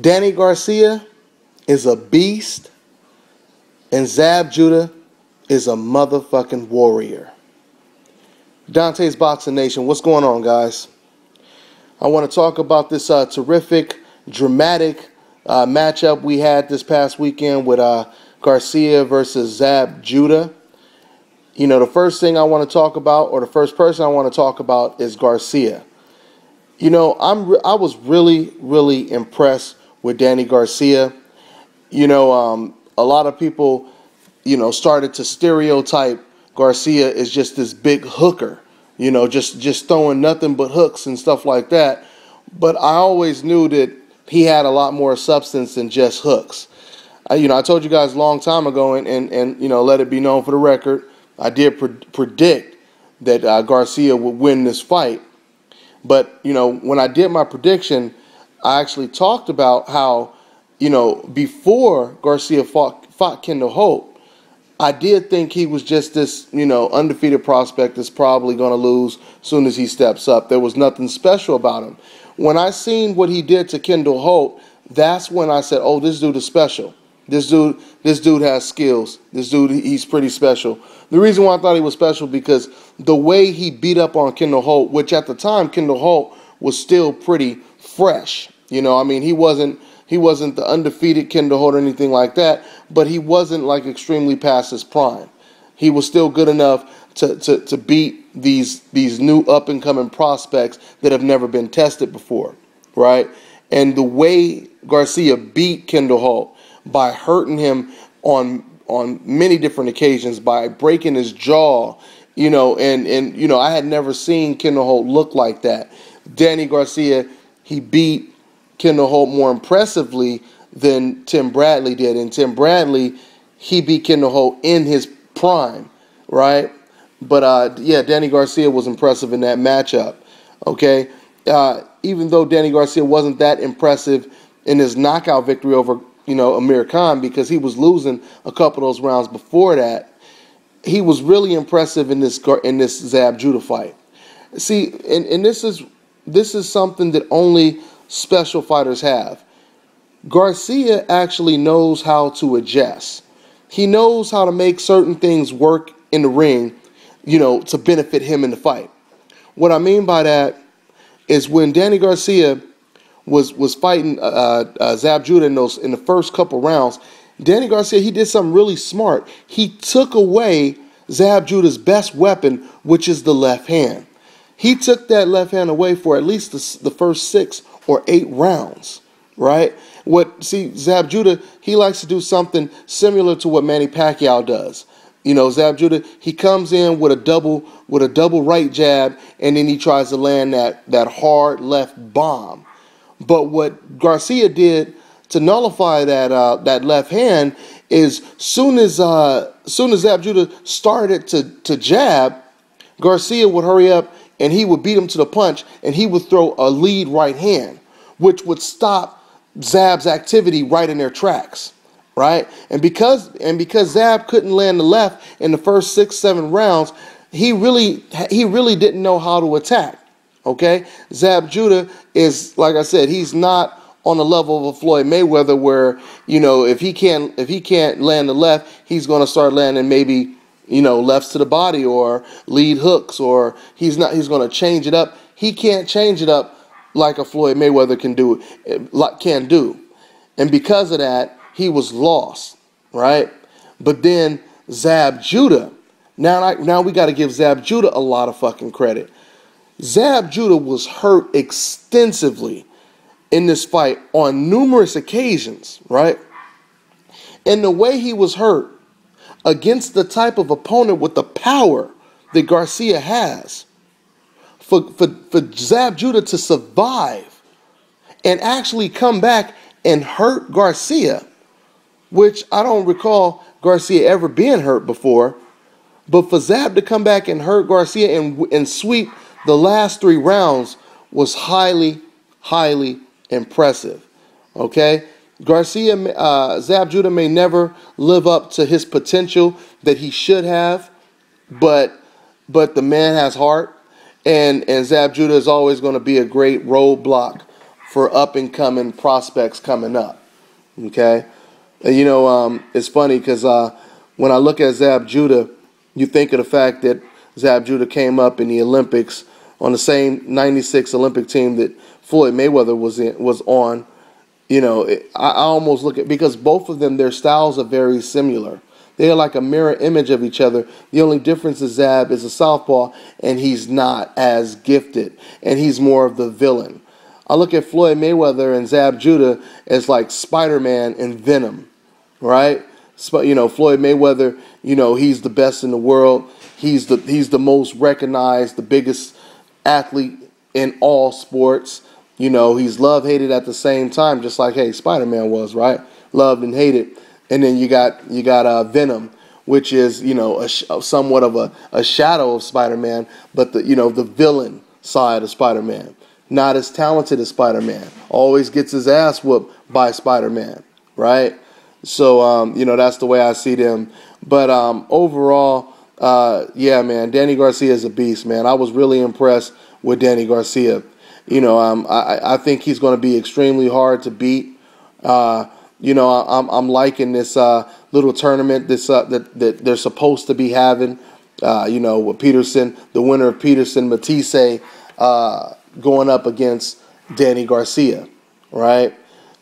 Danny Garcia is a beast, and Zab-Judah is a motherfucking warrior. Dante's Boxing Nation, what's going on, guys? I want to talk about this terrific, dramatic matchup we had this past weekend with Garcia versus Zab-Judah. You know, the first thing I want to talk about, or the first person I want to talk about, is Garcia. You know, I was really, really impressed with Danny Garcia. You know, a lot of people, you know, started to stereotype Garcia as just this big hooker, you know, just throwing nothing but hooks and stuff like that. But I always knew that he had a lot more substance than just hooks. You know, I told you guys a long time ago, and you know, let it be known for the record, I did predict that Garcia would win this fight. But, you know, when I did my prediction, I actually talked about how, you know, before Garcia fought Kendall Holt, I did think he was just this, you know, undefeated prospect that's probably going to lose as soon as he steps up. There was nothing special about him. When I seen what he did to Kendall Holt, that's when I said, oh, this dude is special. This dude has skills. This dude, he's pretty special. The reason why I thought he was special because the way he beat up on Kendall Holt, which at the time Kendall Holt was still pretty fresh. You know, I mean, he wasn't the undefeated Kendall Holt or anything like that, but he wasn't like extremely past his prime. He was still good enough to beat these new up and coming prospects that have never been tested before, right? And the way Garcia beat Kendall Holt by hurting him on many different occasions, by breaking his jaw, you know, and you know, I had never seen Kendall Holt look like that. Danny Garcia, he beat Kendall Holt more impressively than Tim Bradley did. And Tim Bradley, he beat Kendall Holt in his prime, right? But yeah, Danny Garcia was impressive in that matchup, okay? Even though Danny Garcia wasn't that impressive in his knockout victory over, you know, Amir Khan, because he was losing a couple of those rounds before that, he was really impressive in this Zab-Judah fight. See, and this is something that only special fighters have. Garcia actually knows how to adjust. He knows how to make certain things work in the ring, you know, to benefit him in the fight. What I mean by that is when Danny Garcia was fighting Zab-Judah in the first couple rounds, Danny Garcia, he did something really smart. He took away Zab-Judah's best weapon, which is the left hand. He took that left hand away for at least the first 6 or 8 rounds, right? Zab-Judah, he likes to do something similar to what Manny Pacquiao does. You know, Zab-Judah, he comes in with a double right jab, and then he tries to land that hard left bomb. But what Garcia did to nullify that left hand is soon as Zab-Judah started to jab, Garcia would hurry up and he would beat him to the punch, and he would throw a lead right hand, which would stop Zab's activity right in their tracks, right? And because Zab couldn't land the left in the first 6-7 rounds, he really didn't know how to attack. Okay, Zab-Judah is, like I said, he's not on the level of a Floyd Mayweather where, you know, if he can't land the left, he's going to start landing maybe, you know, lefts to the body or lead hooks, or he's going to change it up. He can't change it up like a Floyd Mayweather can do. And because of that, he was lost, right? But then Zab-Judah, now we got to give Zab-Judah a lot of fucking credit. Zab-Judah was hurt extensively in this fight on numerous occasions, right? And the way he was hurt against the type of opponent with the power that Garcia has, for Zab-Judah to survive and actually come back and hurt Garcia, which I don't recall Garcia ever being hurt before, but for Zab to come back and hurt Garcia and sweep the last 3 rounds was highly, highly impressive. Okay? Zab-Judah may never live up to his potential that he should have, but the man has heart, and Zab-Judah is always going to be a great roadblock for up-and-coming prospects coming up. Okay? It's funny because when I look at Zab-Judah, you think of the fact that Zab-Judah came up in the Olympics on the same 96 Olympic team that Floyd Mayweather was on. I almost look at, because both of them, their styles are very similar. They are like a mirror image of each other. The only difference is Zab is a southpaw, and he's not as gifted, and he's more of the villain. I look at Floyd Mayweather and Zab-Judah as like Spider-Man and Venom, right? Floyd Mayweather, he's the best in the world. He's the most recognized, the biggest athlete in all sports. He's loved, hated at the same time, just like, hey, Spider-Man was, right? Loved and hated. And then you got Venom, which is, somewhat of a shadow of Spider-Man, but the villain side of Spider-Man. Not as talented as Spider-Man. Always gets his ass whooped by Spider-Man, right? So, that's the way I see them. But overall, yeah, man, Danny Garcia is a beast, man. I was really impressed with Danny Garcia. I think he's going to be extremely hard to beat. I'm liking this little tournament that they're supposed to be having. With Peterson, the winner of Peterson, Matisse, going up against Danny Garcia, right?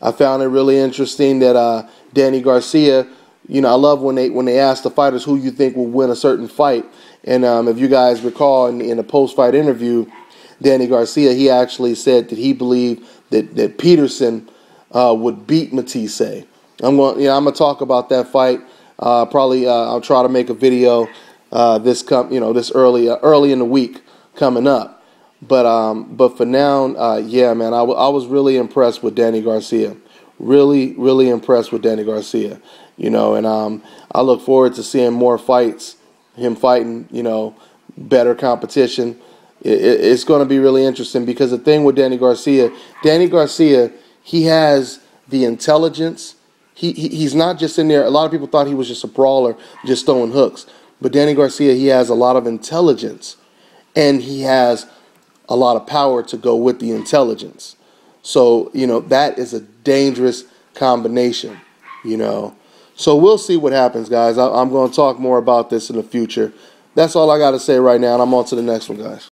I found it really interesting that Danny Garcia, I love when they ask the fighters who you think will win a certain fight. And if you guys recall in a post-fight interview, Danny Garcia, he actually said that he believed that Peterson would beat Matisse. I'm gonna talk about that fight. Probably I'll try to make a video this early in the week coming up. But for now, yeah, man, I was really impressed with Danny Garcia. Really, really impressed with Danny Garcia. And I look forward to seeing more fights, him fighting, better competition. It's going to be really interesting because the thing with Danny Garcia, he has the intelligence. He's not just in there. A lot of people thought he was just a brawler, just throwing hooks. But Danny Garcia, he has a lot of intelligence, and he has a lot of power to go with the intelligence. So, that is a dangerous combination, So we'll see what happens, guys. I'm going to talk more about this in the future. That's all I got to say right now, and I'm on to the next one, guys.